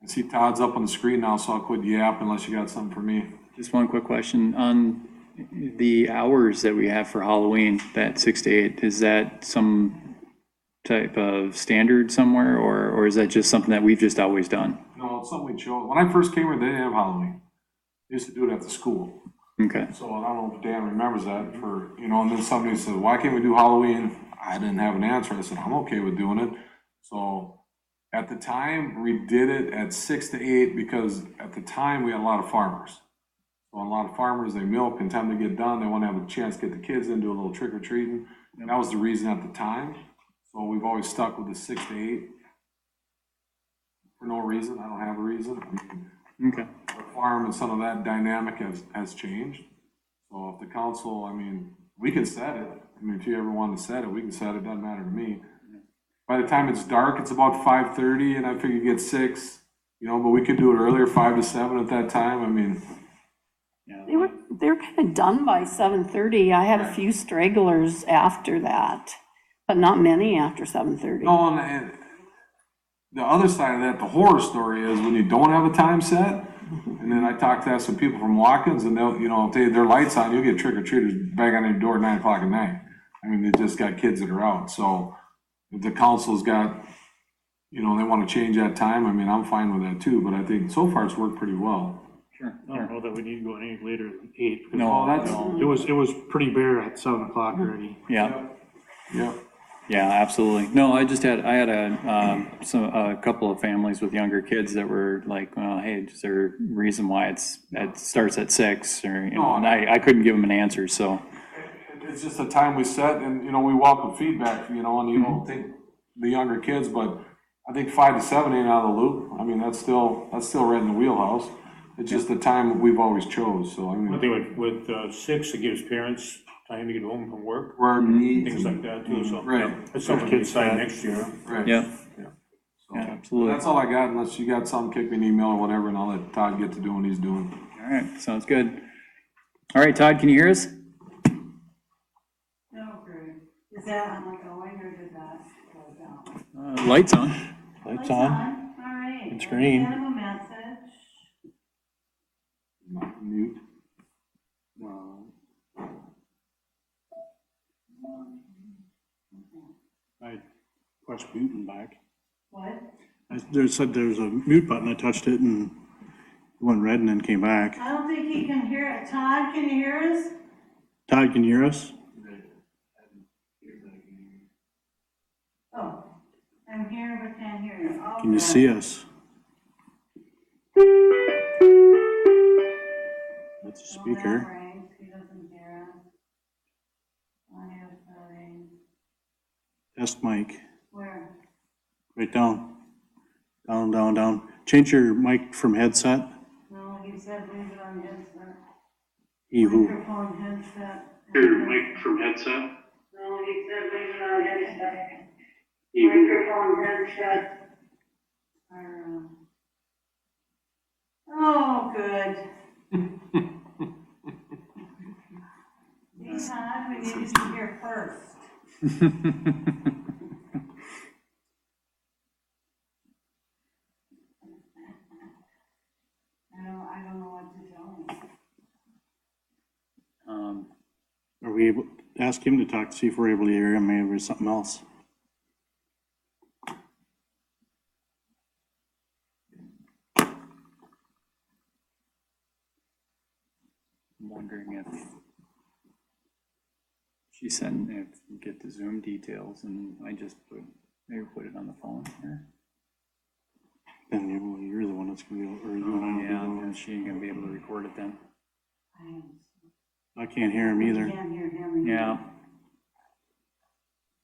I see Todd's up on the screen now, so I'll quit yapping unless you got something for me. Just one quick question on the hours that we have for Halloween, that 6 to 8, is that some type of standard somewhere, or is that just something that we've just always done? No, it's something we chose. When I first came here, they didn't have Halloween. They used to do it at the school. Okay, So I don't know if Dan remembers that and then somebody said, why can't we do Halloween? I didn't have an answer. I said, I'm okay with doing it. So at the time, we did it at 6 to 8 because at the time, we had a lot of farmers. So a lot of farmers, they milk, and time they get done, they want to have a chance to get the kids in, do a little trick or treating. That was the reason at the time. So we've always stuck with the 6 to 8 for no reason. I don't have a reason. I mean, okay, the farm and some of that dynamic has changed. So if the council, we can set it. If you ever want to set it, we can set it. Doesn't matter to me. By the time it's dark, it's about 5:30, and I figure you get 6. But we could do it earlier, 5 to 7 at that time. They were kind of done by 7:30. I had a few stragglers after that, but not many after 7:30. No, and the other side of that, the horror story is when you don't have a time set, And then I talked to some people from Watkins, and they'll, you know, if their lights on, you'll get trick or treaters bang on your door at 9 o'clock at night. I mean, they just got kids that are out, so if the council's got, you know, they wanna change that time, I mean, I'm fine with that too, but I think so far it's worked pretty well. Sure. I don't know that we need to go any later than 8. because No, that's- It was pretty bare at 7 o'clock already. Yeah, Yep. yeah, absolutely. No, I had a couple of families with younger kids that were like, well, hey, is there a reason why it starts at 6? Or, you know, and I couldn't give them an answer, so. It's just a time we set, and, you know, we welcome feedback, you know, and you don't think the younger kids, but I think 5 to 7 ain't out of the loop. I mean, that's still right in the wheelhouse. It's just the time we've always chose, so I One mean, thing with 6, it gives parents time to get home from work, work needs. things like that too, so. Right. That's something to decide next year. Right. Yeah, So, yeah, absolutely. that's all I got, unless you got something, kick me an email or whatever, and I'll let Todd get to doing what he's doing. All right, sounds good. All right, Todd, can you hear us? No, Greg. Is that ongoing or did that go down? Lights on. Lights on. All right. It's green. Send him a message. Mute. I pressed mute and back. What? There said there's a mute button, I touched it and it went red and then came back. I don't think he can hear it. Todd, can you hear us? Todd, can you hear us? Oh, I'm here but can't hear you. Oh, Can you good. see us? That's a Oh, speaker. that rings. He doesn't hear us. Audio setting. Test mic, Where? right down. Down, down, down. Change your mic from headset. No, he said leave it on headset. Ehu. Microphone headset. Mic from headset. No, he said leave it on headset. Microphone headset. Oh, good. See, Todd, we need you to hear first. I don't know what to tell him. Are we able, ask him to talk to see if we're able to hear him, maybe there's something else. I'm wondering if she sent, if you get the Zoom details and I just maybe put it on the phone here. Then you're the one that's gonna be, or you and I will be Yeah, the and ones. she ain't gonna be able to record it then. I can't hear him either. Can't hear him either. Yeah,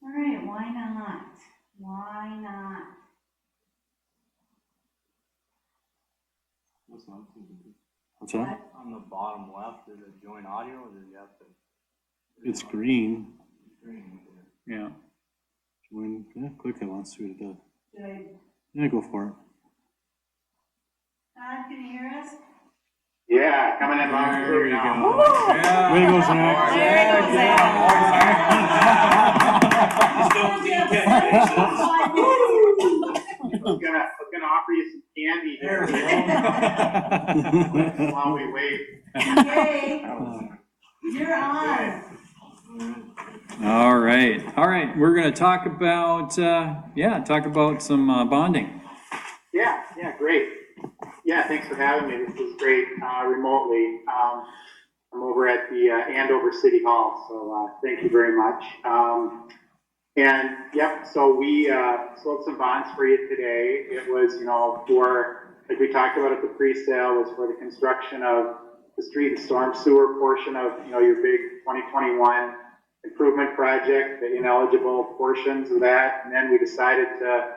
All right, why not? Why not? What's that? On the bottom left, is it join audio, or do you have to? It's green. yeah. Join, yeah, click it, let's see what it does. Should I, Yeah, go for it. Todd, can you hear us? Yeah, coming in loud and clear now. Way to go, Zach. There he I was gonna offer you some candy here. While we wait. Yay, you're on. All right, we're gonna talk about, talk about some bonding. Yeah, great. Yeah, thanks for having me. This is great, remotely. I'm over at the Andover City Hall, so thank you very much. And yep, so we sold some bonds for you today. It was, for, like we talked about at the pre-sale, was for the construction of the street and storm sewer portion of, your big 2021 improvement project, the ineligible portions of that. And then we decided to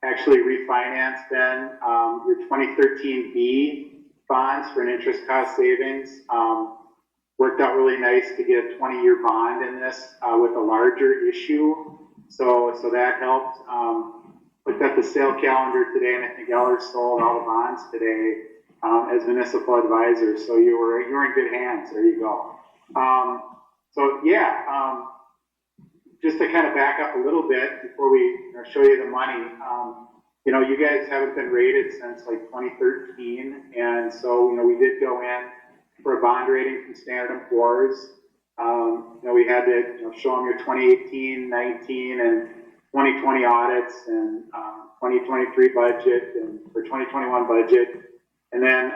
actually refinance then your 2013 B bonds for an interest cost savings. Worked out really nice to get a 20-year bond in this with a larger issue. So that helped. Looked at the sale calendar today, and I think Eller sold all the bonds today as municipal advisors. So you were in good hands. There you go. Just to kind of back up a little bit before we show you the money. you know, you guys haven't been rated since like 2013, and so, you know, we did go in for a bond rating from Standard & Poor's. You know, we had to, you know, show them your 2018, 19, and 2020 audits, and 2023 budget, and for 2021 budget, and then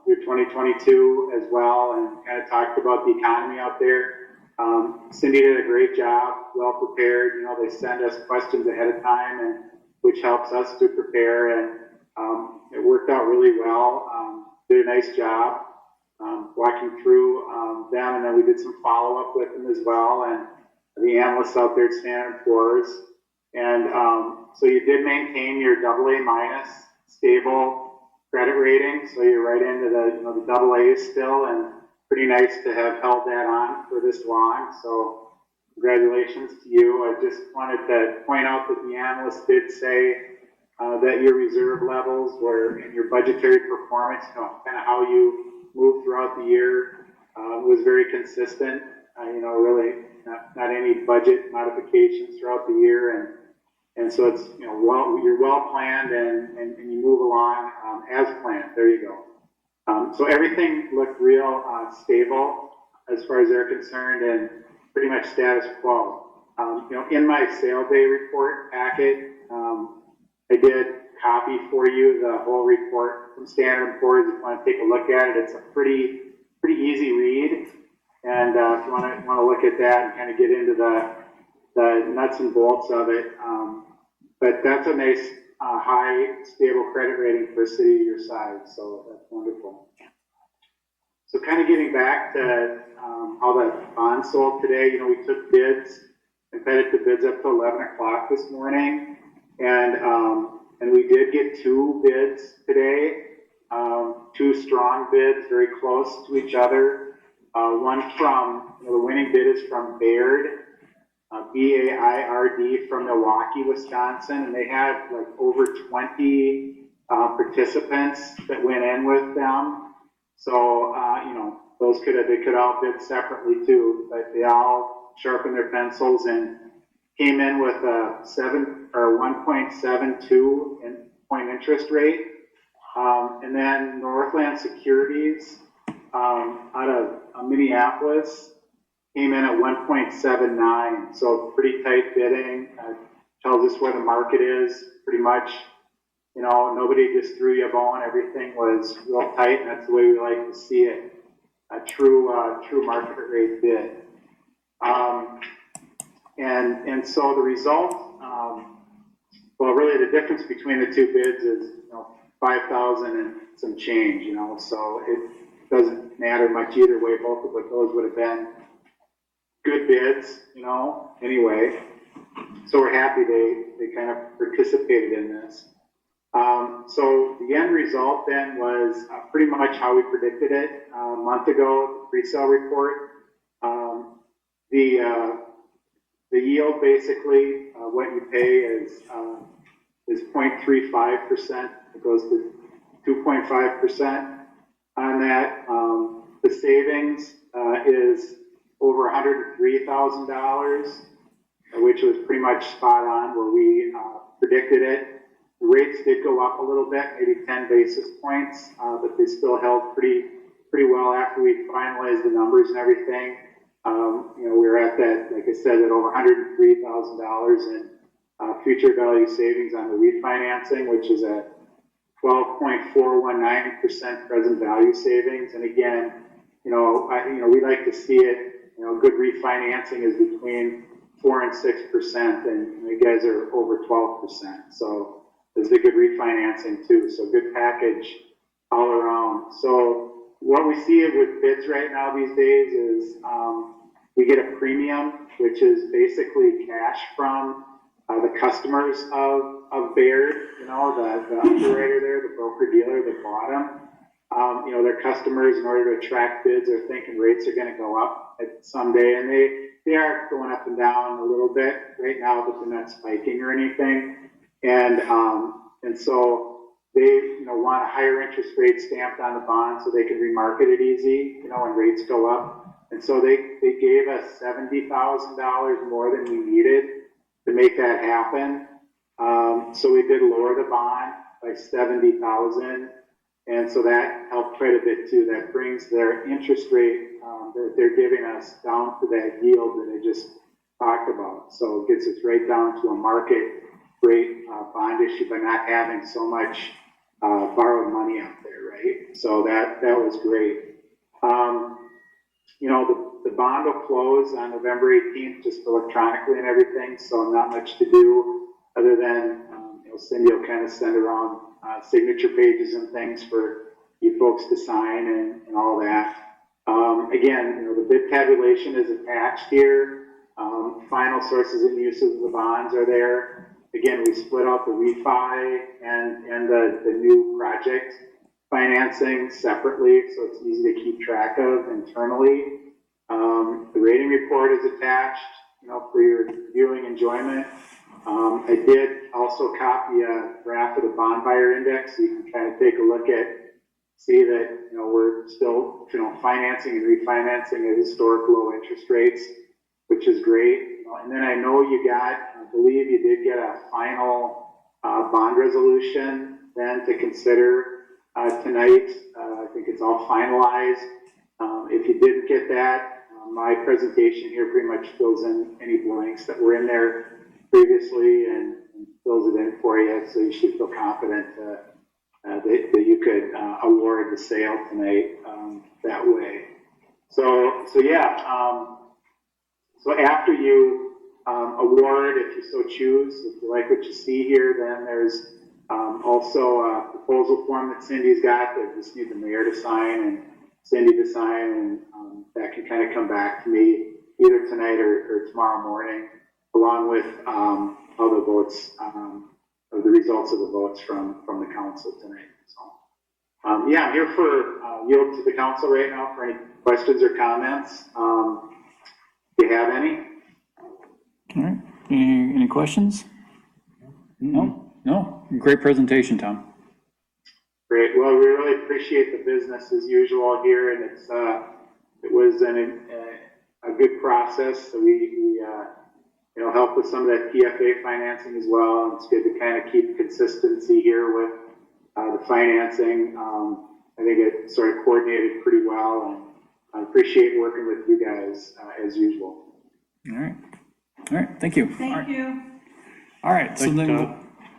your 2022 as well, and kind of talked about the economy out there. Cindy did a great job, well prepared. You know, they send us questions ahead of time, and which helps us to prepare, and it worked out really well. Did a nice job walking through them, and then we did some follow-up with them as well, and the analysts out there at Standard & Poor's. And so you did maintain your AA minus stable credit rating, so you're right into the, you know, the AA's still, and pretty nice to have held that on for this long. So congratulations to you. I just wanted to point out that the analysts did say that your reserve levels were, in your budgetary performance, you know, kind of how you move throughout the year, was very consistent. You know, really not any budget modifications throughout the year, and so it's, you know, you're well planned, and you move along as planned. There you go. So everything looked real stable as far as they're concerned, and pretty much status quo. You know, in my sale day report packet, I did copy for you the whole report from Standard & Poor's. If you want to take a look at it, it's a pretty easy read. And if you want to look at that and kind of get into the nuts and bolts of it, but that's a nice high stable credit rating for a city your size. So that's wonderful. So kind of getting back to how the bond sold today, you know, we took bids and fed the bids up to 11 o'clock this morning, and we did get 2 bids today, 2 strong bids, very close to each other. One from, you know, the winning bid is from Baird, B-A-I-R-D, from Milwaukee, Wisconsin, and they had like over 20 participants that went in with them. So, you know, they could all bid separately too, but they all sharpened their pencils and came in with a 1.72 point interest rate. And then Northland Securities out of Minneapolis came in at 1.79. So pretty tight bidding. Tells us where the market is pretty much. You know, nobody just threw you a bone. Everything was real tight, and that's the way we like to see it. A true market rate bid. And so the result, well, really the difference between the 2 bids is, you know, 5,000 and some change, you know, so it doesn't matter much either way. Both of those would have been good bids, you know, anyway. So we're happy they kind of participated in this. So the end result then was pretty much how we predicted it a month ago, the pre-sale report. The yield, basically, what you pay is 0.35%. It goes to 2.5% on that. The savings is over $103,000, which was pretty much spot on where we predicted it. The rates did go up a little bit, maybe 10 basis points, but they still held pretty well after we finalized the numbers and everything. You know, we were at that, like I said, at over $103,000 in future value savings on the refinancing, which is a 12.419% present value savings. And again, you know, we like to see it. You know, good refinancing is between 4% and 6%, and you guys are over 12%. So it's a good refinancing too. So good package all around. So what we see with bids right now these days is we get a premium, which is basically cash from the customers of Baird, you know, the underwriter there, the broker dealer that bought them. You know, their customers, in order to attract bids, are thinking rates are going to go up someday, and they are going up and down a little bit right now, but they're not spiking or anything. And so they, you know, want a higher interest rate stamped on the bond so they can remarket it easy, you know, when rates go up. And so they gave us $70,000 more than we needed to make that happen. So we did lower the bond by 70,000. And so that helped quite a bit too. That brings their interest rate that they're giving us down to that yield that I just talked about. So it gets us right down to a market rate bond issue by not having so much borrowed money out there, right? So that was great. You know, the bond will close on November 18th, just electronically and everything. So not much to do other than, you know, Cindy will kind of send around signature pages and things for you folks to sign and all that. Again, you know, the bid tabulation is attached here. Final sources and uses of the bonds are there. Again, we split out the refi and the new project financing separately, so it's easy to keep track of internally. The rating report is attached, you know, for your viewing enjoyment. I did also copy a graph of the bond buyer index, so you can kind of take a look at, see that, you know, we're still, you know, financing and refinancing at historic low interest rates, which is great. You know, and then I know you got, I believe you did get a final bond resolution then to consider tonight. I think it's all finalized. If you didn't get that, my presentation here pretty much fills in any blanks that were in there previously and fills it in for you, so you should feel confident that you could award the sale tonight that way. So yeah, so after you award, if you so choose, if you like what you see here, then there's also a proposal form that Cindy's got that just need the mayor to sign and Cindy to sign, and that can kind of come back to me either tonight or tomorrow morning, along with all the votes, or the results of the votes from the council tonight. So, yeah, I'm here for yield to the council right now for any questions or comments. Do you have any? All right, any questions? No? No? Great presentation, Tom. Great. Well, we really appreciate the business as usual here, and it was a good process. So we you know, help with some of that PFA financing as well, and it's good to kind of keep consistency here with the financing. I think it sort of coordinated pretty well, and I appreciate working with you guys as usual. All right. All right, thank you. Thank you. All right, so then,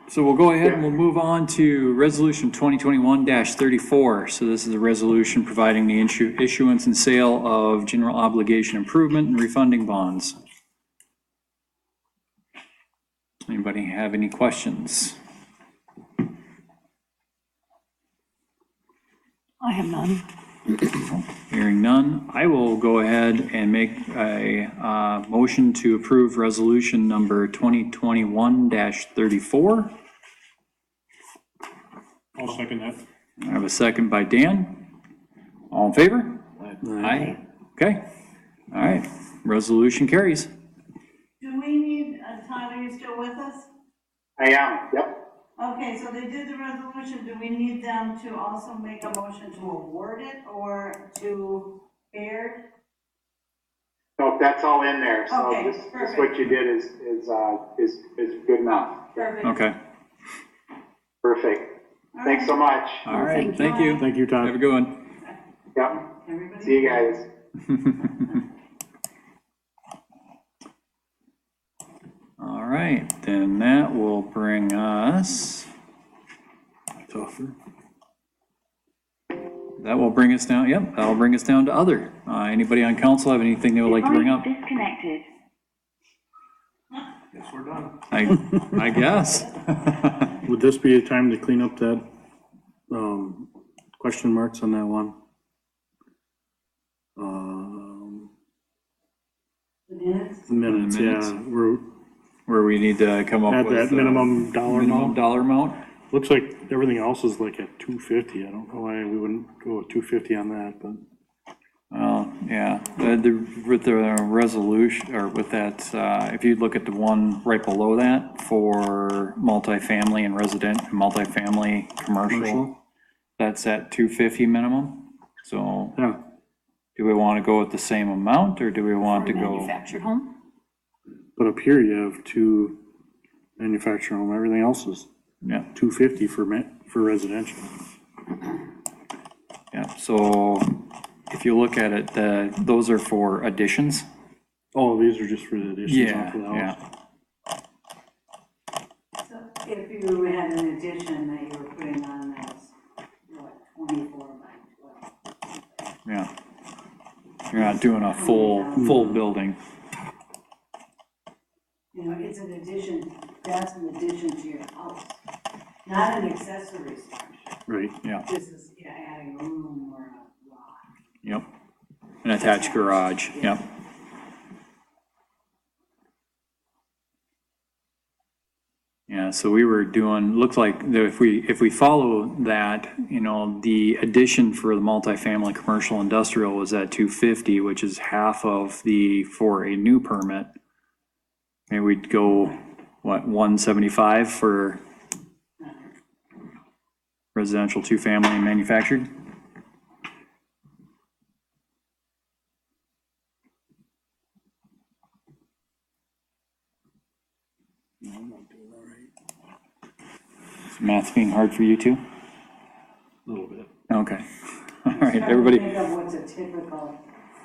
so we'll go ahead and we'll move on to Resolution 2021-34. So this is a resolution providing the issuance and sale of general obligation improvement and refunding bonds. Anybody have any questions? I have none. Hearing none, I will go ahead and make a motion to approve resolution number 2021-34. I'll second that. I have a second by Dan. All in favor? Aye. Okay. All right. Resolution carries. Do we need, Todd, are you still with us? I am. Yep. Okay, so they did the resolution. Do we need them to also make a motion to award it or to Baird? So that's all in there. So Okay, just perfect. what you did is good enough. Perfect. Okay. Perfect. All Thanks so much. All right. Thank Thank you. Thank you, Todd. Have a good one. Yep. Everybody. See you guys. All right, then that will bring us, that will bring us down, yep, that'll bring us down to other. Anybody on council have anything they would like to bring up? Disconnected. Guess we're done. I guess. Would this be a time to clean up that, question marks on that one? The minutes? Minutes, Minutes. yeah, we're, Where we need to come up add with. that minimum dollar Minimum amount. dollar amount? Looks like everything else is like at 250. I don't know why we wouldn't go with 250 on that, but. Well, yeah, with the resolution, or with that, if you look at the one right below that for multifamily and resident, multifamily commercial, that's at 250 minimum. So Yeah, do we want to go with the same amount, or do we want to go? Manufactured home? but up here you have two manufactured home, everything else is Yeah, 250 for residential. yeah, so if you look at it, those are for additions. Oh, these are just for the additions Yeah, onto the house? yeah. So if you had an addition that you were putting on those, what, 24 by 12? Yeah. You're not doing a full building. You know, it's an addition, that's an addition to your house, not an accessory structure. Right. Yeah, This is, yeah, adding a room or a lot. yep. An attached garage, yep. Yeah, so we were doing, looks like that if we follow that, you know, the addition for the multifamily commercial industrial was at 250, which is half of for a new permit. Maybe we'd go, what, 175 for residential, two-family, and manufactured? Is math being hard for you too? A little bit. Okay. All right, Trying to everybody. think of what's a typical,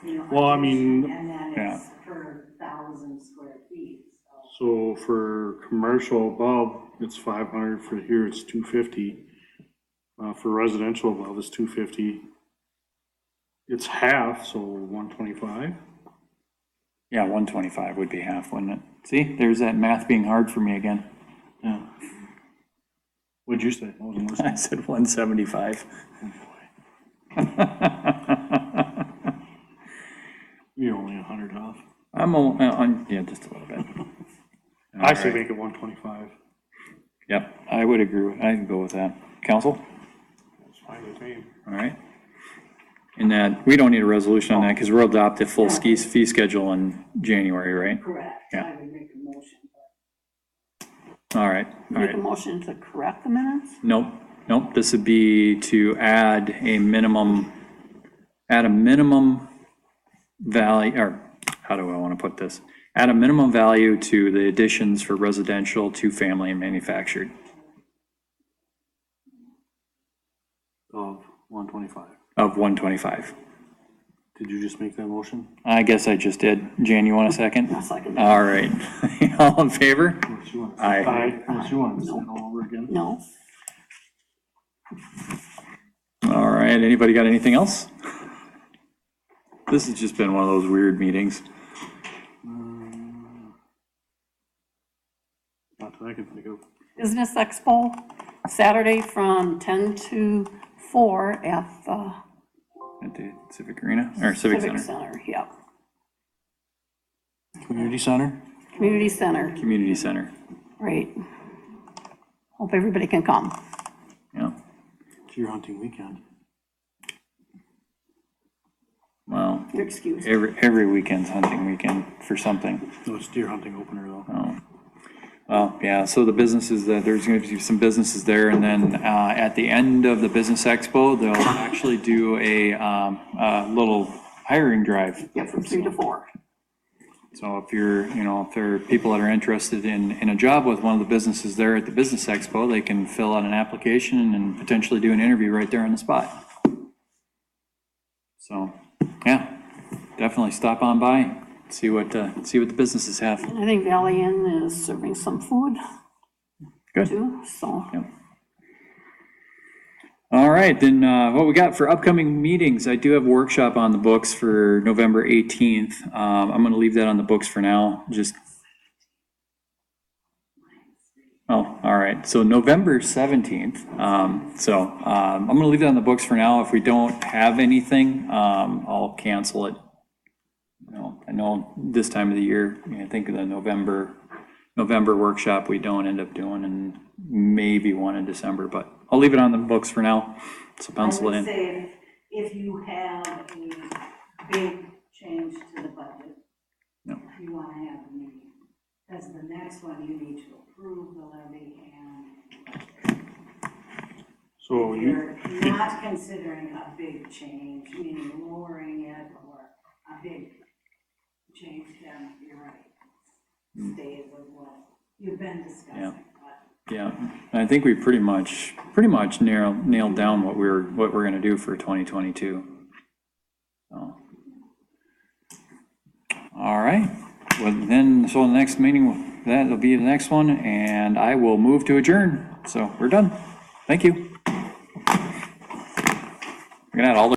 you know. Well, I mean, addition, and then yeah. it's per 1,000 square feet, so. So for commercial above, it's 500, for here it's 250. For residential above, it's 250. It's half, so 125. Yeah, 125 would be half, wouldn't it? See, there's that math being hard for me again. Yeah. What'd you say? I wasn't listening. I said 175. You're only 100 off. I'm on, yeah, just a little bit. I say All right. make it 125. Yep, I would agree, I can go with that. Council? That's fine with me. All right. And that, we don't need a resolution on that because we'll adopt the full fee schedule in January, right? Correct, Yeah. I would make a motion, All right, all Make a right. motion to correct the minutes? Nope, nope, this would be to add a minimum value, or how do I want to put this? Add a minimum value to the additions for residential, two-family, and manufactured. Of 125. Of 125. Did you just make that motion? I guess I just did. Jan, you want a second? I'll second. All right. All in favor? Unless you want to. Aye. Unless you want to say it all over again. No, All right, anybody got anything else? This has just been one of those weird meetings. Not that I can think of. Business Expo, Saturday from 10 to 4 at the At the Civic Arena, or Civic Civic Center? Center, yeah, Community center? Community Center, Community Center, right. Hope everybody can come. yeah. It's your hunting weekend. Well, Your excuse. every weekend's hunting weekend for something. No, it's deer hunting opener though. Oh. Well, yeah, so the businesses, there's going to be some businesses there, and then at the end of the Business Expo, they'll actually do a little hiring drive. Yeah, from 3 to 4. So if you're, if there are people that are interested in a job with one of the businesses there at the Business Expo, they can fill out an application and potentially do an interview right there on the spot. So, yeah, definitely stop on by, see what the businesses have. And I think Valley Inn is serving some food Good. too, so. Yep. All right, then what we got for upcoming meetings, I do have a workshop on the books for November 18th. I'm going to leave that on the books for now, oh, all right, so November 17th. I'm going to leave that on the books for now. If we don't have anything, I'll cancel it. I know this time of the year, I think of the November workshop we don't end up doing, and maybe one in December, but I'll leave it on the books for now, so pencil it I in. would say if you have a big change to the budget, Yep. you want to have a meeting, because the next one you need to approve the levy and So you're not considering a big change, meaning lowering it or a big change, then you're right. Stay with what you've been discussing, Yeah. but Yeah, and I think we pretty much nailed down what we're gonna do for 2022. So. All right, well then, so the next meeting, that'll be the next one, and I will move to adjourn. So we're done. Thank you. Good night, all.